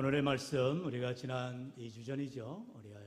오늘의 말씀 우리가 지난 2주 전이죠. 우리가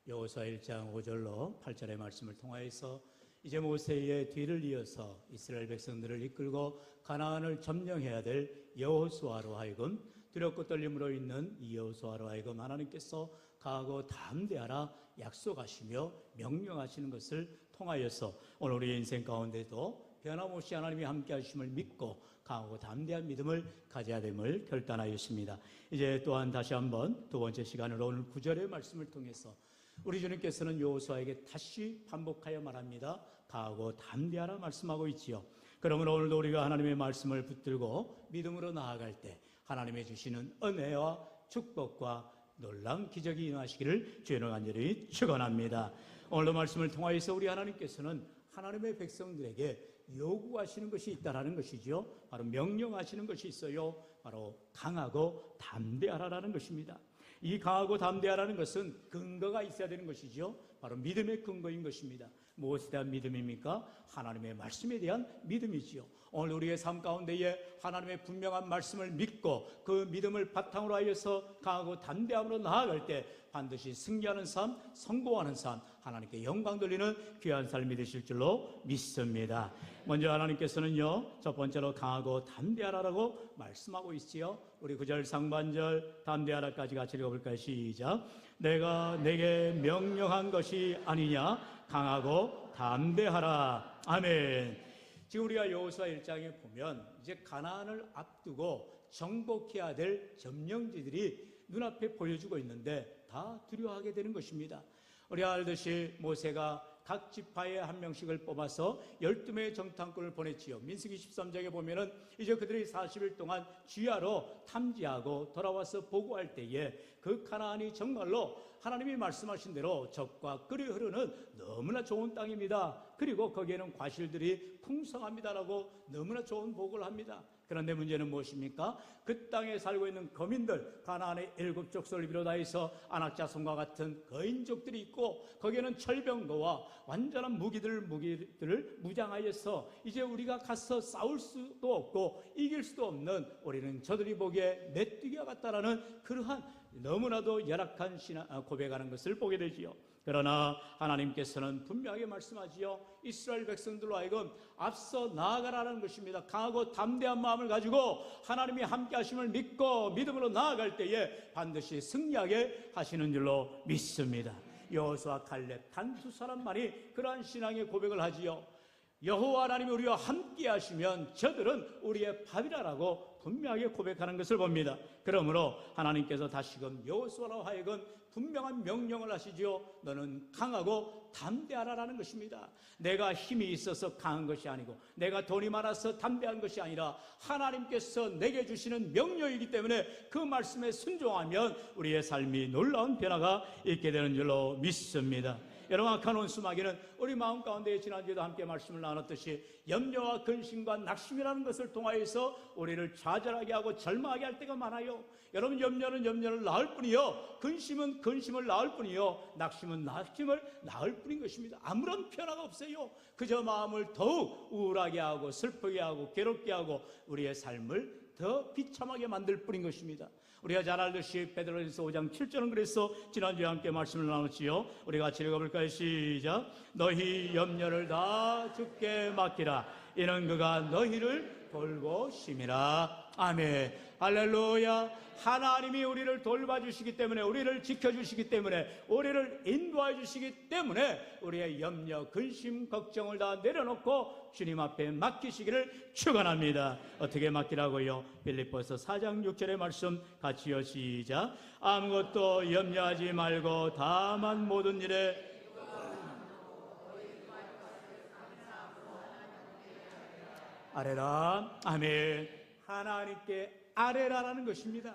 여호수아 1장 5절로 8절의 말씀을 통하여서 이제 모세의 뒤를 이어서 이스라엘 백성들을 이끌고 가나안을 점령해야 될 여호수아로 하여금 두렵고 떨림으로 있는 이 여호수아로 하여금 하나님께서 강하고 담대하라 약속하시며 명령하시는 것을 통하여서 오늘 우리의 인생 가운데도 변함없이 하나님이 함께 하심을 믿고 강하고 담대한 믿음을 가져야 됨을 결단하였습니다. 이제 또한 다시 한번 두 번째 시간으로 오늘 9절의 말씀을 통해서 우리 주님께서는 여호수아에게 다시 반복하여 말합니다. 강하고 담대하라 말씀하고 있지요. 그러므로 오늘도 우리가 하나님의 말씀을 붙들고 믿음으로 나아갈 때 하나님의 주시는 은혜와 축복과 놀라운 기적이 일어나시기를 주의로 간절히 축원합니다. 오늘도 말씀을 통하여서 우리 하나님께서는 하나님의 백성들에게 요구하시는 것이 있다라는 것이죠. 바로 명령하시는 것이 있어요. 바로 강하고 담대하라는 것입니다. 이 강하고 담대하라는 것은 근거가 있어야 되는 것이죠. 바로 믿음의 근거인 것입니다. 무엇에 대한 믿음입니까? 하나님의 말씀에 대한 믿음이지요. 오늘 우리의 삶 가운데에 하나님의 분명한 말씀을 믿고 그 믿음을 바탕으로 하여서 강하고 담대함으로 나아갈 때 반드시 승리하는 삶, 성공하는 삶, 하나님께 영광 돌리는 귀한 삶이 되실 줄로 믿습니다. 먼저 하나님께서는요, 첫 번째로 강하고 담대하라라고 말씀하고 있지요. 우리 9절 상반절 담대하라까지 같이 읽어볼까요? 시작. 내가 내게 명령한 것이 아니냐? 강하고 담대하라. 아멘. 지금 우리가 여호수아 1장에 보면 이제 가나안을 앞두고 정복해야 될 점령지들이 눈앞에 보여주고 있는데 다 두려워하게 되는 것입니다. 우리가 알듯이 모세가 각 지파에 한 명씩을 뽑아서 12명의 정탐꾼을 보냈지요. 민수기 13장에 보면은 이제 그들이 40일 동안 주야로 탐지하고 돌아와서 보고할 때에 그 가나안이 정말로 하나님이 말씀하신 대로 적과 끓이 흐르는 너무나 좋은 땅입니다. 그리고 거기에는 과실들이 풍성합니다라고 너무나 좋은 보고를 합니다. 그런데 문제는 무엇입니까? 그 땅에 살고 있는 거민들, 가나안의 7족속을 비롯하여서 안악자손과 같은 거인족들이 있고 거기에는 철병거와 완전한 무기들을 무장하여서 이제 우리가 가서 싸울 수도 없고 이길 수도 없는, 우리는 저들이 보기에 메뚜기와 같다라는 그러한 너무나도 열악한 고백하는 것을 보게 되지요. 그러나 하나님께서는 분명하게 말씀하지요. 이스라엘 백성들로 하여금 앞서 나아가라는 것입니다. 강하고 담대한 마음을 가지고 하나님이 함께 하심을 믿고 믿음으로 나아갈 때에 반드시 승리하게 하시는 줄로 믿습니다. 여호수아 갈렙 단 두 사람만이 그러한 신앙의 고백을 하지요. 여호와 하나님이 우리와 함께 하시면 저들은 우리의 밥이라라고 분명하게 고백하는 것을 봅니다. 그러므로 하나님께서 다시금 여호수아로 하여금 분명한 명령을 하시죠. 너는 강하고 담대하라라는 것입니다. 내가 힘이 있어서 강한 것이 아니고 내가 돈이 많아서 담대한 것이 아니라 하나님께서 내게 주시는 명령이기 때문에 그 말씀에 순종하면 우리의 삶이 놀라운 변화가 있게 되는 줄로 믿습니다. 여러분, 악한 원수마귀는 우리 마음 가운데 지난주에도 함께 말씀을 나눴듯이 염려와 근심과 낙심이라는 것을 통하여서 우리를 좌절하게 하고 절망하게 할 때가 많아요. 여러분, 염려는 염려를 낳을 뿐이요, 근심은 근심을 낳을 뿐이요, 낙심은 낙심을 낳을 뿐인 것입니다. 아무런 변화가 없어요. 그저 마음을 더욱 우울하게 하고 슬프게 하고 괴롭게 하고 우리의 삶을 더 비참하게 만들 뿐인 것입니다. 우리가 잘 알듯이 베드로전서 5장 7절은 그래서 지난주에 함께 말씀을 나눴지요. 우리 같이 읽어볼까요? 시작. 너희 염려를 다 주께 맡기라. 이는 그가 너희를 돌보심이라. 아멘. 할렐루야. 하나님이 우리를 돌봐주시기 때문에, 우리를 지켜주시기 때문에, 우리를 인도해 주시기 때문에 우리의 염려, 근심, 걱정을 다 내려놓고 주님 앞에 맡기시기를 축원합니다. 어떻게 맡기라고요? 빌립보서 4장 6절의 말씀 같이요. 시작. 아무것도 염려하지 말고 다만 모든 일에 아뢰라. 아멘. 하나님께 아뢰라라는 것입니다.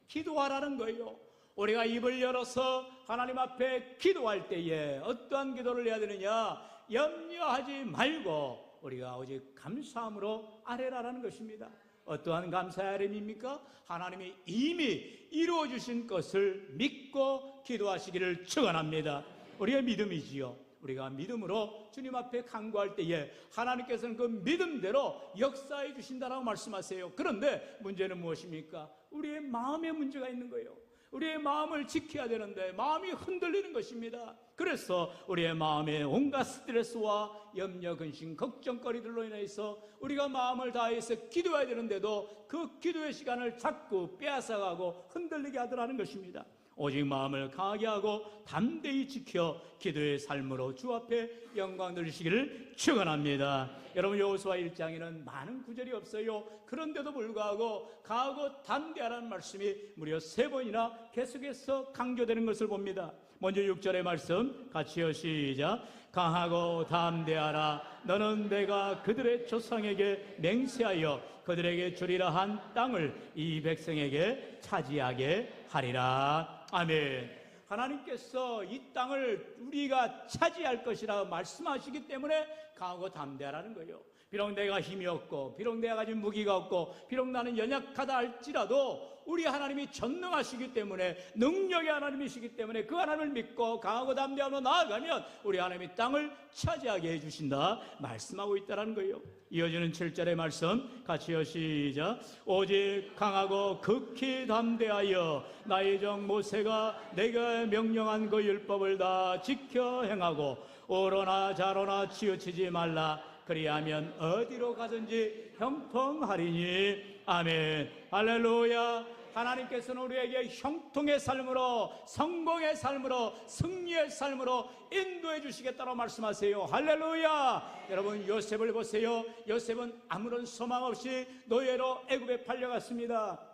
기도하라는 거예요. 우리가 입을 열어서 하나님 앞에 기도할 때에 어떠한 기도를 해야 되느냐? 염려하지 말고 우리가 오직 감사함으로 아뢰라라는 것입니다. 어떠한 감사의 아뢰입니까? 하나님이 이미 이루어주신 것을 믿고 기도하시기를 축원합니다. 우리의 믿음이지요. 우리가 믿음으로 주님 앞에 간구할 때에 하나님께서는 그 믿음대로 역사해 주신다라고 말씀하세요. 그런데 문제는 무엇입니까? 우리의 마음에 문제가 있는 거예요. 우리의 마음을 지켜야 되는데 마음이 흔들리는 것입니다. 그래서 우리의 마음에 온갖 스트레스와 염려, 근심, 걱정거리들로 인해서 우리가 마음을 다해서 기도해야 되는데도 그 기도의 시간을 자꾸 빼앗아가고 흔들리게 하더라는 것입니다. 오직 마음을 강하게 하고 담대히 지켜 기도의 삶으로 주 앞에 영광 돌리시기를 축원합니다. 여러분, 여호수아 1장에는 많은 구절이 없어요. 그런데도 불구하고 강하고 담대하라는 말씀이 무려 3번이나 계속해서 강조되는 것을 봅니다. 먼저 6절의 말씀 같이요, 시작. 강하고 담대하라. 너는 내가 그들의 조상에게 맹세하여 그들에게 주리라 한 땅을 이 백성에게 차지하게 하리라. 아멘. 하나님께서 이 땅을 우리가 차지할 것이라 말씀하시기 때문에 강하고 담대하라는 거예요. 비록 내가 힘이 없고, 비록 내가 가진 무기가 없고, 비록 나는 연약하다 할지라도 우리 하나님이 전능하시기 때문에, 능력의 하나님이시기 때문에 그 하나님을 믿고 강하고 담대함으로 나아가면 우리 하나님이 땅을 차지하게 해주신다 말씀하고 있다는 거예요. 이어지는 7절의 말씀 같이요, 시작. 오직 강하고 극히 담대하여 나의 종 모세가 내가 명령한 그 율법을 다 지켜 행하고 오로나 자로나 치우치지 말라. 그리하면 어디로 가든지 형통하리니. 아멘. 할렐루야. 하나님께서는 우리에게 형통의 삶으로, 성공의 삶으로, 승리의 삶으로 인도해 주시겠다고 말씀하세요. 할렐루야. 여러분, 요셉을 보세요. 요셉은 아무런 소망 없이 노예로 애굽에 팔려갔습니다.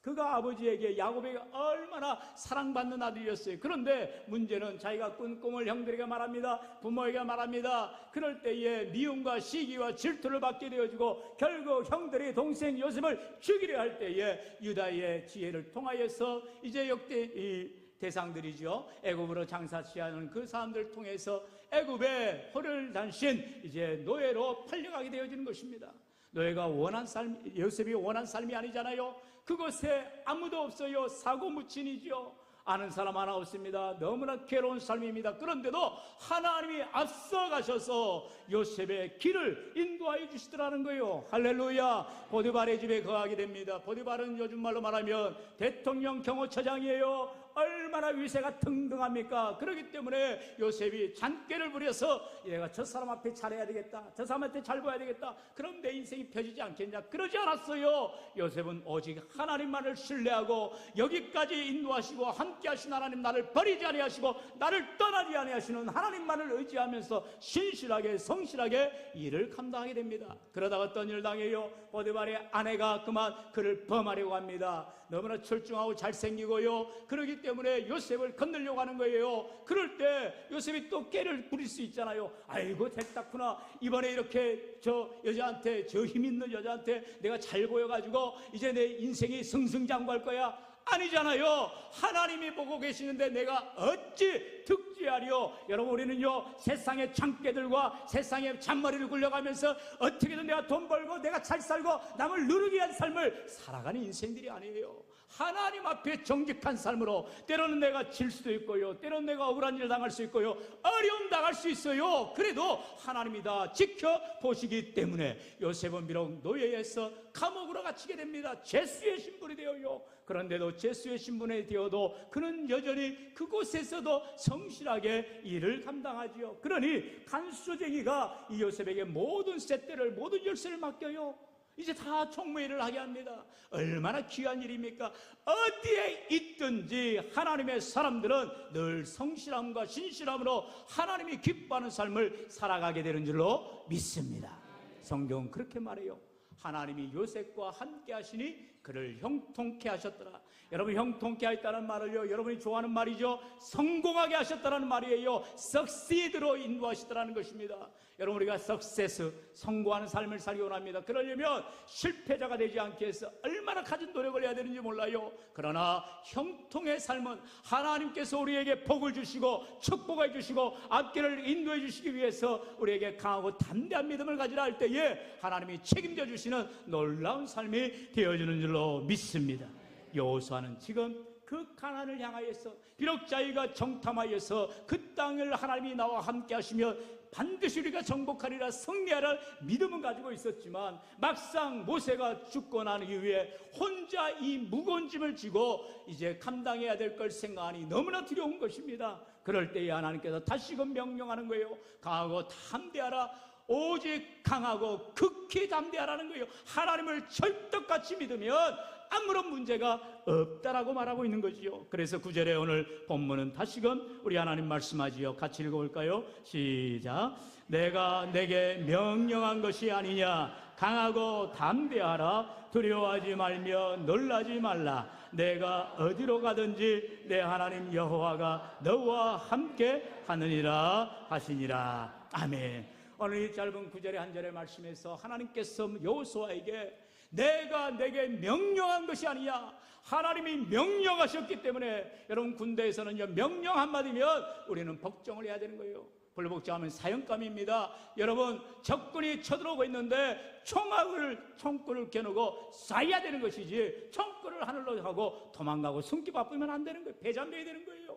그가 아버지에게, 야곱에게 얼마나 사랑받는 아들이었어요. 그런데 문제는 자기가 꾼 꿈을 형들에게 말합니다. 부모에게 말합니다. 그럴 때에 미움과 시기와 질투를 받게 되어지고 결국 형들이 동생 요셉을 죽이려 할 때에 유다의 지혜를 통하여서 이제 역대 이 대상들이죠, 애굽으로 장사치하는 그 사람들을 통해서 애굽에 허를 단신 이제 노예로 팔려가게 되어지는 것입니다. 노예가 원한 삶, 요셉이 원한 삶이 아니잖아요. 그곳에 아무도 없어요. 사고무친이죠. 아는 사람 하나 없습니다. 너무나 괴로운 삶입니다. 그런데도 하나님이 앞서가셔서 요셉의 길을 인도하여 주시더라는 거예요. 할렐루야. 보디발의 집에 거하게 됩니다. 보디발은 요즘 말로 말하면 대통령 경호처장이에요. 얼마나 위세가 등등합니까? 그렇기 때문에 요셉이 잔꾀를 부려서 내가 저 사람 앞에 잘해야 되겠다, 저 사람한테 잘 보여야 되겠다, 그럼 내 인생이 펴지지 않겠냐? 그러지 않았어요. 요셉은 오직 하나님만을 신뢰하고 여기까지 인도하시고 함께 하신 하나님, 나를 버리지 아니하시고 나를 떠나지 아니하시는 하나님만을 의지하면서 신실하게 성실하게 일을 감당하게 됩니다. 그러다가 어떤 일을 당해요? 보디발의 아내가 그만 그를 범하려고 합니다. 너무나 철중하고 잘생기고요. 그러기 때문에 요셉을 건들려고 하는 거예요. 그럴 때 요셉이 또 깨를 부릴 수 있잖아요. 아이고 됐다구나, 이번에 이렇게 저 여자한테, 저 힘 있는 여자한테 내가 잘 보여가지고 이제 내 인생이 승승장구할 거야. 아니잖아요. 하나님이 보고 계시는데 내가 어찌 득지하리요. 여러분, 우리는요 세상의 장깨들과 세상의 잔머리를 굴려가면서 어떻게든 내가 돈 벌고 내가 잘 살고 남을 누르게 한 삶을 살아가는 인생들이 아니에요. 하나님 앞에 정직한 삶으로, 때로는 내가 질 수도 있고요, 때로는 내가 억울한 일을 당할 수 있고요, 어려움 당할 수 있어요. 그래도 하나님이 다 지켜보시기 때문에 요셉은 비록 노예에서 감옥으로 갇히게 됩니다. 죄수의 신분이 되어요. 그런데도 죄수의 신분에 되어도 그는 여전히 그곳에서도 성실하게 일을 감당하지요. 그러니 간수쟁이가 이 요셉에게 모든 셋대를, 모든 열쇠를 맡겨요. 이제 다 총무일을 하게 합니다. 얼마나 귀한 일입니까? 어디에 있든지 하나님의 사람들은 늘 성실함과 신실함으로 하나님이 기뻐하는 삶을 살아가게 되는 줄로 믿습니다. 성경은 그렇게 말해요. 하나님이 요셉과 함께 하시니 그를 형통케 하셨더라. 여러분, 형통케 하셨다는 말을요, 여러분이 좋아하는 말이죠, 성공하게 하셨다는 말이에요. succeed로 인도하시더라는 것입니다. 여러분, 우리가 success, 성공하는 삶을 살기 원합니다. 그러려면 실패자가 되지 않게 해서 얼마나 가진 노력을 해야 되는지 몰라요. 그러나 형통의 삶은 하나님께서 우리에게 복을 주시고 축복해 주시고 앞길을 인도해 주시기 위해서 우리에게 강하고 담대한 믿음을 가지라 할 때에 하나님이 책임져 주시는 놀라운 삶이 되어지는 줄로 믿습니다. 여호수아는 지금 그 가나안을 향하여서 비록 자기가 정탐하여서 그 땅을 하나님이 나와 함께 하시며 반드시 우리가 정복하리라, 승리하라 믿음은 가지고 있었지만 막상 모세가 죽고 난 이후에 혼자 이 무거운 짐을 지고 이제 감당해야 될 걸 생각하니 너무나 두려운 것입니다. 그럴 때에 하나님께서 다시금 명령하는 거예요. 강하고 담대하라. 오직 강하고 극히 담대하라는 거예요. 하나님을 철떡같이 믿으면 아무런 문제가 없다라고 말하고 있는 거지요. 그래서 9절에 오늘 본문은 다시금 우리 하나님 말씀하지요. 같이 읽어볼까요? 시작. 내가 내게 명령한 것이 아니냐. 강하고 담대하라. 두려워하지 말며 놀라지 말라. 내가 어디로 가든지 내 하나님 여호와가 너와 함께 하느니라 하시니라. 아멘. 오늘 이 짧은 9절의 한 절의 말씀에서 하나님께서 여호수아에게 내가 내게 명령한 것이 아니냐. 하나님이 명령하셨기 때문에 여러분 군대에서는요, 명령 한마디면 우리는 복종을 해야 되는 거예요. 불복종하면 사형감입니다. 여러분 적군이 쳐들어오고 있는데 총구를 겨누고 쏴야 되는 것이지 총구를 하늘로 하고 도망가고 숨기 바쁘면 안 되는 거예요. 배잔돼야 되는 거예요.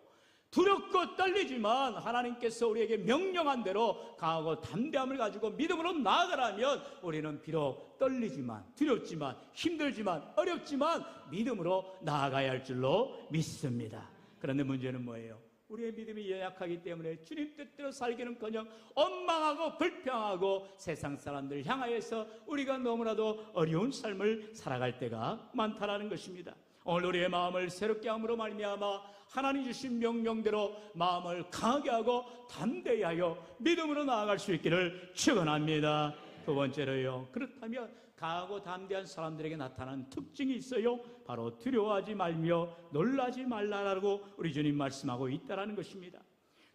두렵고 떨리지만 하나님께서 우리에게 명령한 대로 강하고 담대함을 가지고 믿음으로 나아가라면 우리는 비록 떨리지만 두렵지만 힘들지만 어렵지만 믿음으로 나아가야 할 줄로 믿습니다. 그런데 문제는 뭐예요? 우리의 믿음이 연약하기 때문에 주님 뜻대로 살기는커녕 원망하고 불평하고 세상 사람들 향하여서 우리가 너무나도 어려운 삶을 살아갈 때가 많다라는 것입니다. 오늘 우리의 마음을 새롭게 함으로 말미암아 하나님 주신 명령대로 마음을 강하게 하고 담대히 하여 믿음으로 나아갈 수 있기를 축원합니다. 두 번째로요, 그렇다면 강하고 담대한 사람들에게 나타나는 특징이 있어요. 바로 두려워하지 말며 놀라지 말라라고 우리 주님 말씀하고 있다는 것입니다.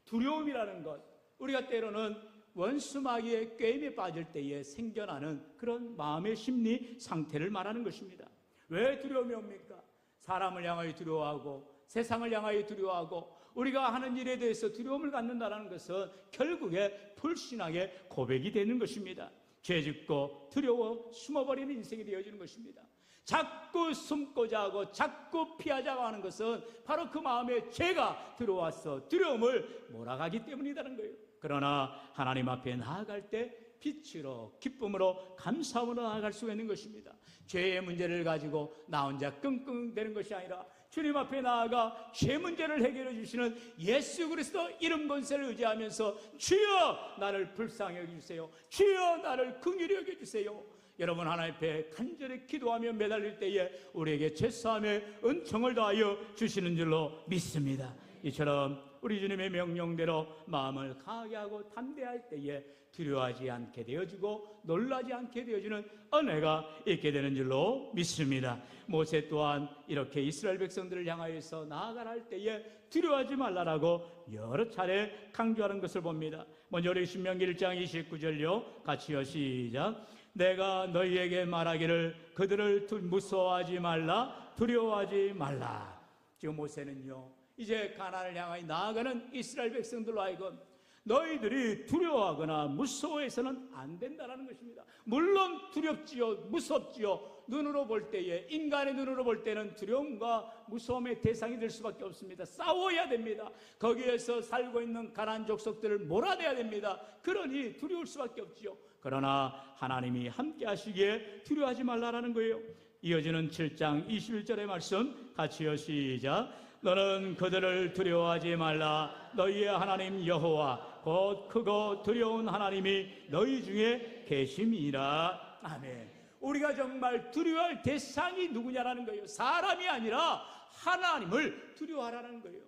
두려움이라는 것, 우리가 때로는 원수마귀의 꾀임에 빠질 때에 생겨나는 그런 마음의 심리 상태를 말하는 것입니다. 왜 두려움이 옵니까? 사람을 향하여 두려워하고 세상을 향하여 두려워하고 우리가 하는 일에 대해서 두려움을 갖는다는 것은 결국에 불신앙의 고백이 되는 것입니다. 죄짓고 두려워 숨어버리는 인생이 되어지는 것입니다. 자꾸 숨고자 하고 자꾸 피하자고 하는 것은 바로 그 마음에 죄가 들어와서 두려움을 몰아가기 때문이라는 거예요. 그러나 하나님 앞에 나아갈 때 빛으로 기쁨으로 감사함으로 나아갈 수가 있는 것입니다. 죄의 문제를 가지고 나 혼자 끙끙대는 것이 아니라 주님 앞에 나아가 죄 문제를 해결해 주시는 예수 그리스도 이름 권세를 의지하면서 주여 나를 불쌍히 여겨주세요. 주여 나를 긍휼히 여겨주세요. 여러분 하나님 앞에 간절히 기도하며 매달릴 때에 우리에게 죄사함의 은총을 더하여 주시는 줄로 믿습니다. 이처럼 우리 주님의 명령대로 마음을 강하게 하고 담대할 때에 두려워하지 않게 되어지고 놀라지 않게 되어지는 은혜가 있게 되는 줄로 믿습니다. 모세 또한 이렇게 이스라엘 백성들을 향하여서 나아가라 할 때에 두려워하지 말라라고 여러 차례 강조하는 것을 봅니다. 먼저 우리 신명기 1장 29절요 같이요 시작. 내가 너희에게 말하기를 그들을 무서워하지 말라 두려워하지 말라. 지금 모세는요 이제 가나안을 향하여 나아가는 이스라엘 백성들로 하여금 너희들이 두려워하거나 무서워해서는 안 된다는 것입니다. 물론 두렵지요, 무섭지요. 눈으로 볼 때에, 인간의 눈으로 볼 때는 두려움과 무서움의 대상이 될 수밖에 없습니다. 싸워야 됩니다. 거기에서 살고 있는 가나안 족속들을 몰아내야 됩니다. 그러니 두려울 수밖에 없지요. 그러나 하나님이 함께 하시기에 두려워하지 말라라는 거예요. 이어지는 7장 21절의 말씀 같이요 시작. 너는 그들을 두려워하지 말라. 너희의 하나님 여호와 곧 크고 두려운 하나님이 너희 중에 계심이라. 아멘. 우리가 정말 두려워할 대상이 누구냐라는 거예요. 사람이 아니라 하나님을 두려워하라는 거예요.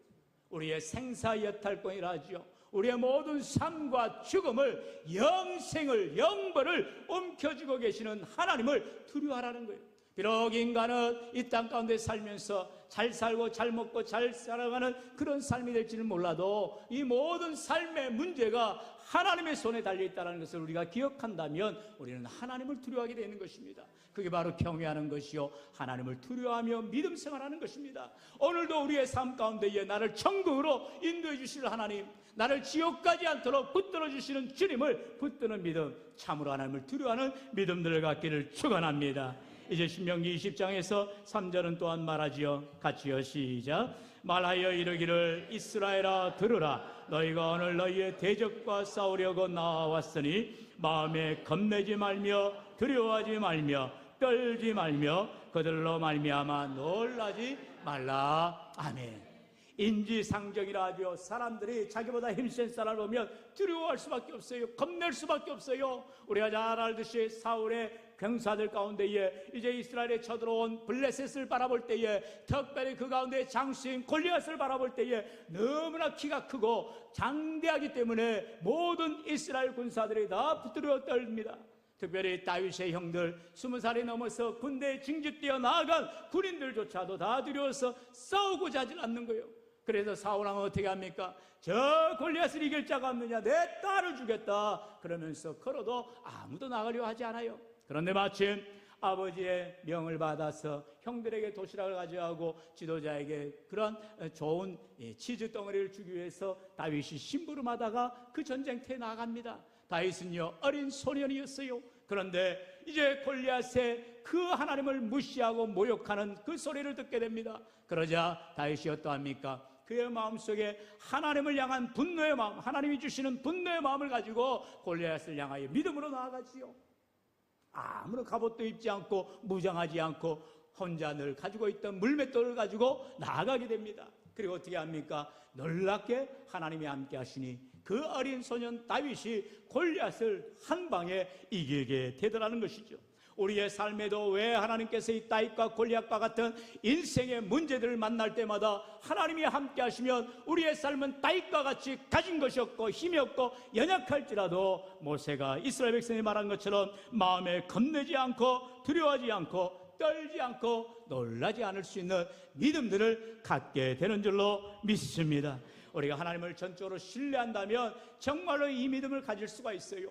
우리의 생사여탈권이라 하죠. 우리의 모든 삶과 죽음을, 영생을, 영벌을 옮겨주고 계시는 하나님을 두려워하라는 거예요. 비록 인간은 이 땅 가운데 살면서 잘 살고 잘 먹고 잘 살아가는 그런 삶이 될지는 몰라도 이 모든 삶의 문제가 하나님의 손에 달려있다는 것을 우리가 기억한다면 우리는 하나님을 두려워하게 되는 것입니다. 그게 바로 경외하는 것이요 하나님을 두려워하며 믿음 생활하는 것입니다. 오늘도 우리의 삶 가운데에 나를 천국으로 인도해 주실 하나님, 나를 지옥 가지 않도록 붙들어 주시는 주님을 붙드는 믿음, 참으로 하나님을 두려워하는 믿음들을 갖기를 축원합니다. 이제 신명기 20장에서 3절은 또한 말하지요. 같이요, 시작. 말하여 이르기를 이스라엘아 들으라. 너희가 오늘 너희의 대적과 싸우려고 나왔으니 마음에 겁내지 말며 두려워하지 말며 떨지 말며 그들로 말미암아 놀라지 말라. 아멘. 인지상정이라 하죠. 사람들이 자기보다 힘센 사람을 보면 두려워할 수밖에 없어요. 겁낼 수밖에 없어요. 우리가 잘 알듯이 사울의 병사들 가운데에 이제 이스라엘에 쳐들어온 블레셋을 바라볼 때에, 특별히 그 가운데 장수인 골리앗을 바라볼 때에 너무나 키가 크고 장대하기 때문에 모든 이스라엘 군사들이 다 두려워 떨립니다. 특별히 다윗의 형들 20살이 넘어서 군대에 징집되어 나아간 군인들조차도 다 두려워서 싸우고자 하지 않는 거예요. 그래서 사울왕은 어떻게 합니까? 저 골리앗을 이길 자가 없느냐, 내 딸을 주겠다 그러면서 걸어도 아무도 나가려 하지 않아요. 그런데 마침 아버지의 명을 받아서 형들에게 도시락을 가져가고 지도자에게 그런 좋은 치즈 덩어리를 주기 위해서 다윗이 심부름하다가 그 전쟁터에 나갑니다. 다윗은요, 어린 소년이었어요. 그런데 이제 골리앗의 그 하나님을 무시하고 모욕하는 그 소리를 듣게 됩니다. 그러자 다윗이 어떠합니까? 그의 마음속에 하나님을 향한 분노의 마음, 하나님이 주시는 분노의 마음을 가지고 골리앗을 향하여 믿음으로 나아가지요. 아무런 갑옷도 입지 않고 무장하지 않고 혼자 늘 가지고 있던 물맷돌을 가지고 나아가게 됩니다. 그리고 어떻게 합니까? 놀랍게 하나님이 함께 하시니 그 어린 소년 다윗이 골리앗을 한 방에 이기게 되더라는 것이죠. 우리의 삶에도 왜 하나님께서 이 다윗과 골리앗과 같은 인생의 문제들을 만날 때마다 하나님이 함께 하시면 우리의 삶은 다윗과 같이 가진 것이 없고 힘이 없고 연약할지라도 모세가 이스라엘 백성이 말한 것처럼 마음에 겁내지 않고 두려워하지 않고 떨지 않고 놀라지 않을 수 있는 믿음들을 갖게 되는 줄로 믿습니다. 우리가 하나님을 전적으로 신뢰한다면 정말로 이 믿음을 가질 수가 있어요.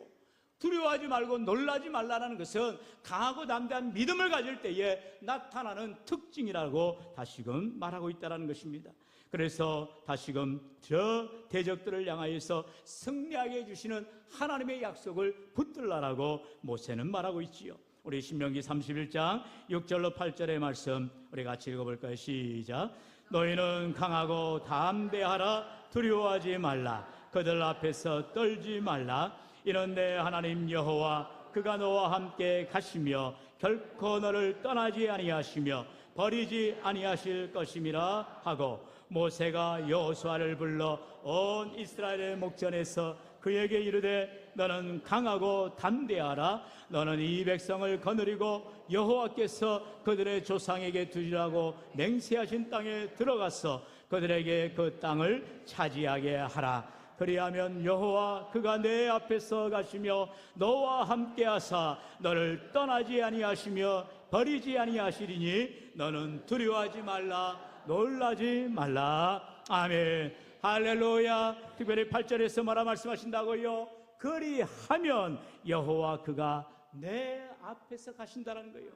두려워하지 말고 놀라지 말라는 것은 강하고 담대한 믿음을 가질 때에 나타나는 특징이라고 다시금 말하고 있다는 것입니다. 그래서 다시금 저 대적들을 향하여서 승리하게 해주시는 하나님의 약속을 붙들라라고 모세는 말하고 있지요. 우리 신명기 31장 6절로 8절의 말씀 우리 같이 읽어볼까요? 시작. 너희는 강하고 담대하라. 두려워하지 말라. 그들 앞에서 떨지 말라. 이는 내 하나님 여호와 그가 너와 함께 가시며 결코 너를 떠나지 아니하시며 버리지 아니하실 것임이라 하고, 모세가 여호수아를 불러 온 이스라엘의 목전에서 그에게 이르되 너는 강하고 담대하라. 너는 이 백성을 거느리고 여호와께서 그들의 조상에게 두리라고 맹세하신 땅에 들어가서 그들에게 그 땅을 차지하게 하라. 그리하면 여호와 그가 내 앞에서 가시며 너와 함께하사 너를 떠나지 아니하시며 버리지 아니하시리니 너는 두려워하지 말라. 놀라지 말라. 아멘. 할렐루야. 특별히 8절에서 뭐라 말씀하신다고요? 그리하면 여호와 그가 내 앞에서 가신다는 거예요.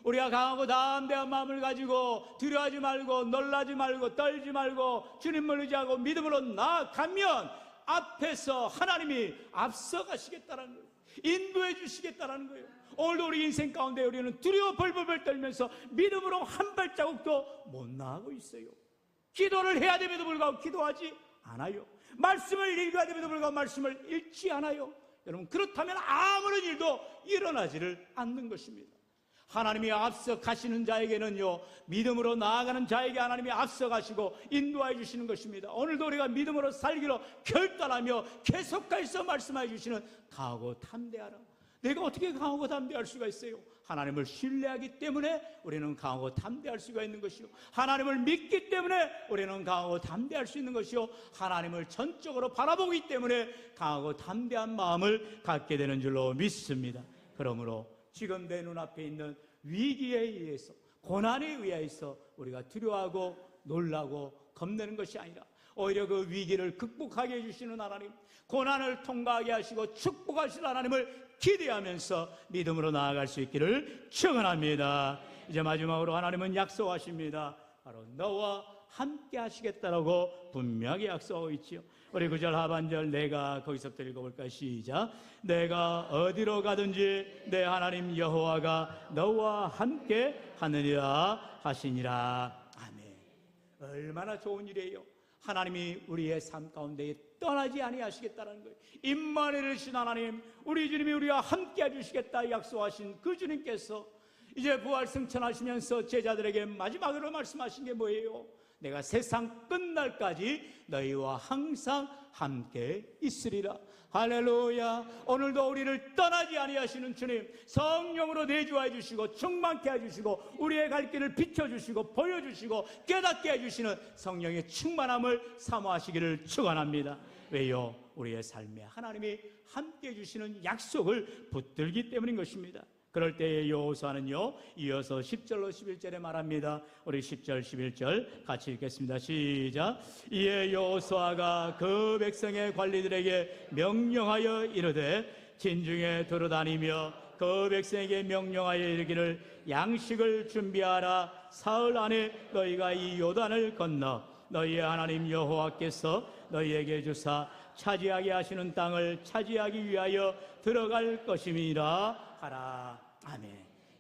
우리가 강하고 담대한 마음을 가지고 두려워하지 말고 놀라지 말고 떨지 말고 주님을 의지하고 믿음으로 나아가면 앞에서 하나님이 앞서가시겠다는 거예요. 인도해 주시겠다는 거예요. 오늘도 우리 인생 가운데 우리는 두려워 벌벌벌 떨면서 믿음으로 한 발자국도 못 나가고 있어요. 기도를 해야 됨에도 불구하고 기도하지 않아요. 말씀을 읽어야 됨에도 불구하고 말씀을 읽지 않아요. 여러분, 그렇다면 아무런 일도 일어나지를 않는 것입니다. 하나님이 앞서 가시는 자에게는요, 믿음으로 나아가는 자에게 하나님이 앞서 가시고 인도해 주시는 것입니다. 오늘도 우리가 믿음으로 살기로 결단하며 계속해서 말씀해 주시는 강하고 담대하라. 내가 어떻게 강하고 담대할 수가 있어요? 하나님을 신뢰하기 때문에 우리는 강하고 담대할 수가 있는 것이요, 하나님을 믿기 때문에 우리는 강하고 담대할 수 있는 것이요, 하나님을 전적으로 바라보기 때문에 강하고 담대한 마음을 갖게 되는 줄로 믿습니다. 그러므로 지금 내 눈앞에 있는 위기에 의해서, 고난에 의해서 우리가 두려워하고 놀라고 겁내는 것이 아니라 오히려 그 위기를 극복하게 해주시는 하나님, 고난을 통과하게 하시고 축복하실 하나님을 기대하면서 믿음으로 나아갈 수 있기를 축원합니다. 이제 마지막으로 하나님은 약속하십니다. 바로 너와 함께 하시겠다라고 분명히 약속하고 있지요. 우리 9절 하반절 내가 거기서부터 읽어볼까요? 시작. 내가 어디로 가든지 내 하나님 여호와가 너와 함께 하느니라 하시니라. 아멘. 얼마나 좋은 일이에요. 하나님이 우리의 삶 가운데 떠나지 아니하시겠다는 거예요. 임마누엘 신 하나님, 우리 주님이 우리와 함께 해주시겠다 약속하신 그 주님께서 이제 부활 승천하시면서 제자들에게 마지막으로 말씀하신 게 뭐예요? 내가 세상 끝날까지 너희와 항상 함께 있으리라. 할렐루야. 오늘도 우리를 떠나지 아니하시는 주님, 성령으로 내주하여 주시고 충만케 해주시고 우리의 갈 길을 비춰주시고 보여주시고 깨닫게 해주시는 성령의 충만함을 사모하시기를 축원합니다. 왜요? 우리의 삶에 하나님이 함께 해주시는 약속을 붙들기 때문인 것입니다. 그럴 때에 여호수아는요, 이어서 10절로 11절에 말합니다. 우리 10절 11절 같이 읽겠습니다. 시작. 이에 여호수아가 그 백성의 관리들에게 명령하여 이르되 진중에 돌아다니며 그 백성에게 명령하여 이르기를 양식을 준비하라. 사흘 안에 너희가 이 요단을 건너 너희의 하나님 여호와께서 너희에게 주사 차지하게 하시는 땅을 차지하기 위하여 들어갈 것임이라 하라. 아멘.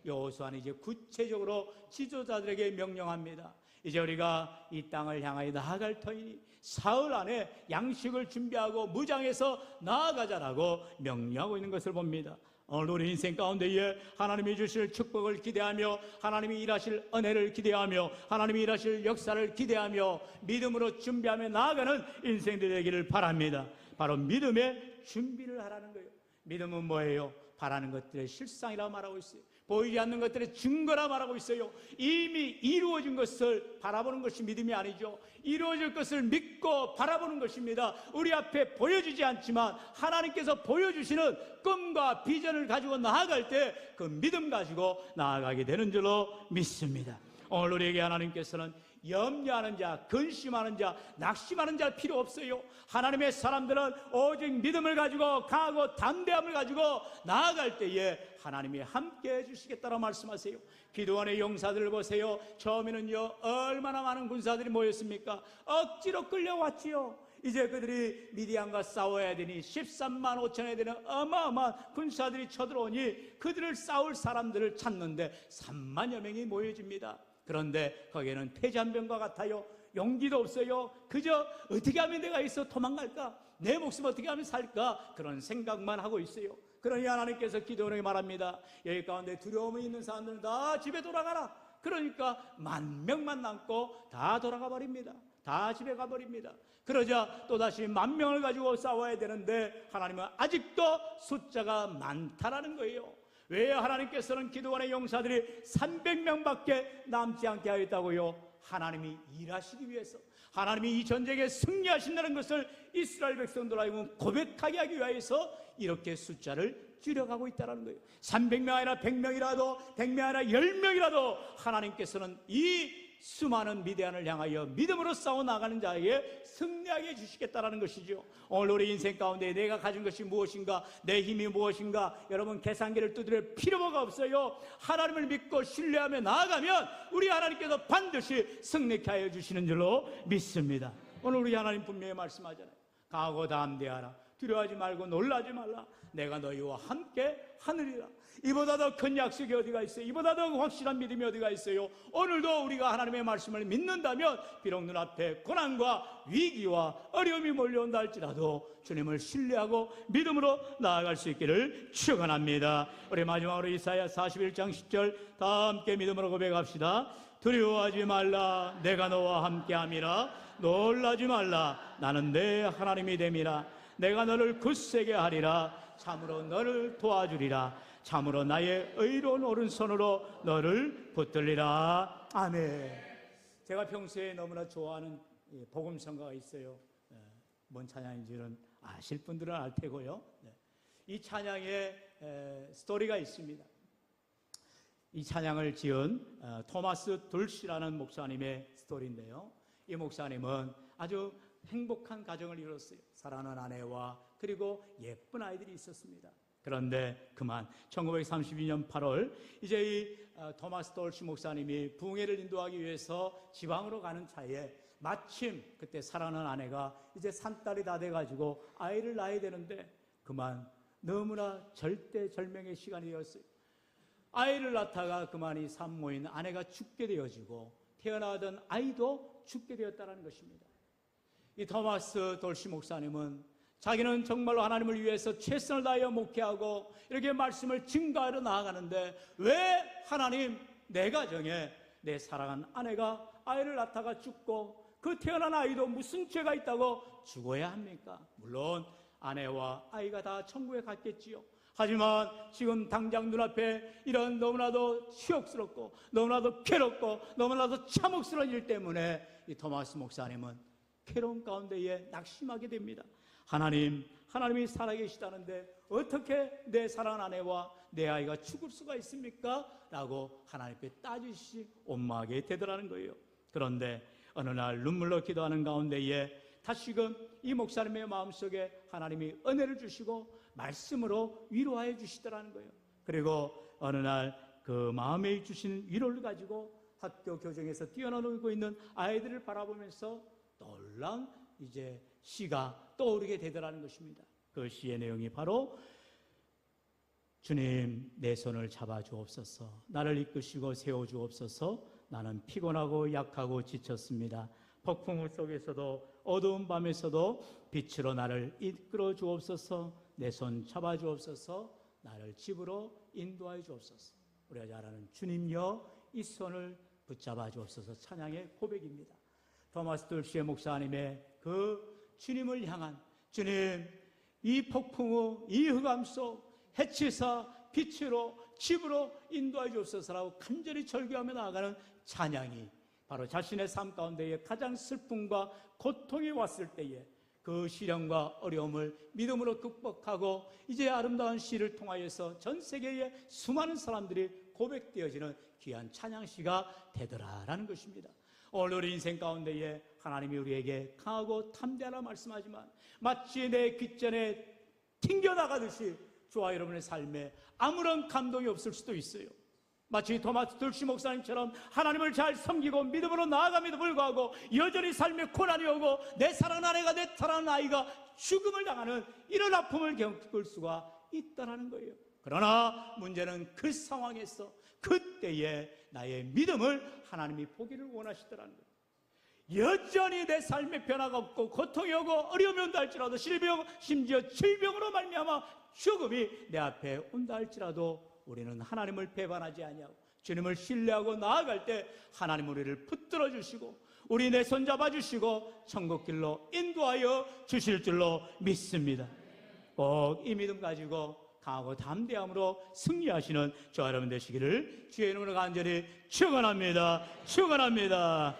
여호수아는 이제 구체적으로 지도자들에게 명령합니다. 이제 우리가 이 땅을 향하여 나아갈 터이니 사흘 안에 양식을 준비하고 무장해서 나아가자라고 명령하고 있는 것을 봅니다. 오늘 우리 인생 가운데에 하나님이 주실 축복을 기대하며 하나님이 일하실 은혜를 기대하며 하나님이 일하실 역사를 기대하며 믿음으로 준비하며 나아가는 인생들이 되기를 바랍니다. 바로 믿음의 준비를 하라는 거예요. 믿음은 뭐예요? 바라는 것들의 실상이라 말하고 있어요. 보이지 않는 것들의 증거라 말하고 있어요. 이미 이루어진 것을 바라보는 것이 믿음이 아니죠. 이루어질 것을 믿고 바라보는 것입니다. 우리 앞에 보여지지 않지만 하나님께서 보여주시는 꿈과 비전을 가지고 나아갈 때 그 믿음 가지고 나아가게 되는 줄로 믿습니다. 오늘 우리에게 하나님께서는 염려하는 자, 근심하는 자, 낙심하는 자 필요 없어요. 하나님의 사람들은 오직 믿음을 가지고 강하고 담대함을 가지고 나아갈 때에 하나님이 함께 해주시겠다고 말씀하세요. 기도원의 용사들을 보세요. 처음에는요 얼마나 많은 군사들이 모였습니까? 억지로 끌려왔지요. 이제 그들이 미디안과 싸워야 되니 13만 5천에 되는 어마어마한 군사들이 쳐들어오니 그들을 싸울 사람들을 찾는데 3만여 명이 모여집니다. 그런데 거기에는 폐잔병과 같아요. 용기도 없어요. 그저 어떻게 하면 내가 있어 도망갈까? 내 목숨 어떻게 하면 살까? 그런 생각만 하고 있어요. 그러니 하나님께서 기도원에게 말합니다. 여기 가운데 두려움이 있는 사람들은 다 집에 돌아가라. 그러니까 10,000명만 남고 다 돌아가 버립니다. 다 집에 가버립니다. 그러자 또다시 10,000명을 가지고 싸워야 되는데 하나님은 아직도 숫자가 많다라는 거예요. 왜 하나님께서는 기도원의 용사들이 300명밖에 남지 않게 하였다고요? 하나님이 일하시기 위해서, 하나님이 이 전쟁에 승리하신다는 것을 이스라엘 백성들 하여금 고백하게 하기 위해서 이렇게 숫자를 줄여가고 있다는 거예요. 300명 아니라 100명이라도 100명 아니라 10명이라도 하나님께서는 이 수많은 미디안을 향하여 믿음으로 싸워 나가는 자에게 승리하게 해주시겠다는 것이죠. 오늘 우리 인생 가운데 내가 가진 것이 무엇인가, 내 힘이 무엇인가, 여러분 계산기를 두드릴 필요가 없어요. 하나님을 믿고 신뢰하며 나아가면 우리 하나님께서 반드시 승리케 하여 주시는 줄로 믿습니다. 오늘 우리 하나님 분명히 말씀하잖아요. 강하고 담대하라. 두려워하지 말고 놀라지 말라. 내가 너희와 함께 하느니라. 이보다 더 큰 약속이 어디가 있어요? 이보다 더 확실한 믿음이 어디가 있어요? 오늘도 우리가 하나님의 말씀을 믿는다면 비록 눈앞에 고난과 위기와 어려움이 몰려온다 할지라도 주님을 신뢰하고 믿음으로 나아갈 수 있기를 축원합니다. 우리 마지막으로 이사야 41장 10절 다 함께 믿음으로 고백합시다. 두려워하지 말라. 내가 너와 함께함이라. 놀라지 말라. 나는 내 하나님이 됨이라. 내가 너를 굳세게 하리라. 참으로 너를 도와주리라. 참으로 나의 의로운 오른손으로 너를 붙들리라. 아멘. 제가 평소에 너무나 좋아하는 복음성가가 있어요. 뭔 찬양인지는 아실 분들은 알 테고요. 이 찬양에 스토리가 있습니다. 이 찬양을 지은 토마스 둘시라는 목사님의 스토리인데요. 이 목사님은 아주 행복한 가정을 이뤘어요. 사랑하는 아내와 그리고 예쁜 아이들이 있었습니다. 그런데 그만 1932년 8월 이제 이 토마스 돌시 목사님이 부흥회를 인도하기 위해서 지방으로 가는 차에 마침 그때 사랑하는 아내가 이제 산딸이 다 돼가지고 아이를 낳아야 되는데 그만 너무나 절대절명의 시간이 되었어요. 아이를 낳다가 그만 이 산모인 아내가 죽게 되어지고 태어나던 아이도 죽게 되었다는 것입니다. 이 토마스 돌시 목사님은 자기는 정말로 하나님을 위해서 최선을 다하여 목회하고 이렇게 말씀을 증거하러 나아가는데 왜 하나님 내 가정에 내 사랑하는 아내가 아이를 낳다가 죽고 그 태어난 아이도 무슨 죄가 있다고 죽어야 합니까? 물론 아내와 아이가 다 천국에 갔겠지요. 하지만 지금 당장 눈앞에 이런 너무나도 치욕스럽고 너무나도 괴롭고 너무나도 참혹스러운 일 때문에 이 토마스 목사님은 괴로운 가운데에 낙심하게 됩니다. 하나님이 살아계시다는데 어떻게 내 사랑하는 아내와 내 아이가 죽을 수가 있습니까? 라고 하나님께 따지시 원망하게 되더라는 거예요. 그런데 어느 날 눈물로 기도하는 가운데에 다시금 이 목사님의 마음속에 하나님이 은혜를 주시고 말씀으로 위로하여 주시더라는 거예요. 그리고 어느 날 그 마음에 주신 위로를 가지고 학교 교정에서 뛰어놀고 있는 아이들을 바라보면서 놀라운 이제 시가 떠오르게 되더라는 것입니다. 그 시의 내용이 바로 주님 내 손을 잡아주옵소서, 나를 이끄시고 세워주옵소서, 나는 피곤하고 약하고 지쳤습니다. 폭풍 속에서도 어두운 밤에서도 빛으로 나를 이끌어 주옵소서, 내 손 잡아 주옵소서, 나를 집으로 인도하여 주옵소서. 우리가 잘 아는 주님여 이 손을 붙잡아 주옵소서 찬양의 고백입니다. 토마스 돌시의 목사님의 그 주님을 향한 주님 이 폭풍 후 이 흑암 속 해치사 빛으로 집으로 인도하여 주옵소서라고 간절히 절규하며 나아가는 찬양이 바로 자신의 삶 가운데에 가장 슬픔과 고통이 왔을 때에 그 시련과 어려움을 믿음으로 극복하고 이제 아름다운 시를 통하여서 전 세계의 수많은 사람들이 고백되어지는 귀한 찬양시가 되더라라는 것입니다. 오늘 우리 인생 가운데에 하나님이 우리에게 강하고 담대하라 말씀하지만 마치 내 귓전에 튕겨나가듯이 저와 여러분의 삶에 아무런 감동이 없을 수도 있어요. 마치 토마스 돌시 목사님처럼 하나님을 잘 섬기고 믿음으로 나아감에도 불구하고 여전히 삶에 고난이 오고 내 사랑하는 아내가 내 사랑하는 아이가 죽음을 당하는 이런 아픔을 겪을 수가 있다는 거예요. 그러나 문제는 그 상황에서 그때에 나의 믿음을 하나님이 보기를 원하시더라는 거예요. 여전히 내 삶에 변화가 없고 고통이 오고 어려움이 온다 할지라도 심지어 질병으로 말미암아 죽음이 내 앞에 온다 할지라도 우리는 하나님을 배반하지 아니하고 주님을 신뢰하고 나아갈 때 하나님 우리를 붙들어 주시고 우리 내 손 잡아 주시고 천국길로 인도하여 주실 줄로 믿습니다. 꼭 이 믿음 가지고 강하고 담대함으로 승리하시는 저와 여러분 되시기를 주의 이름으로 간절히 축원합니다. 축원합니다.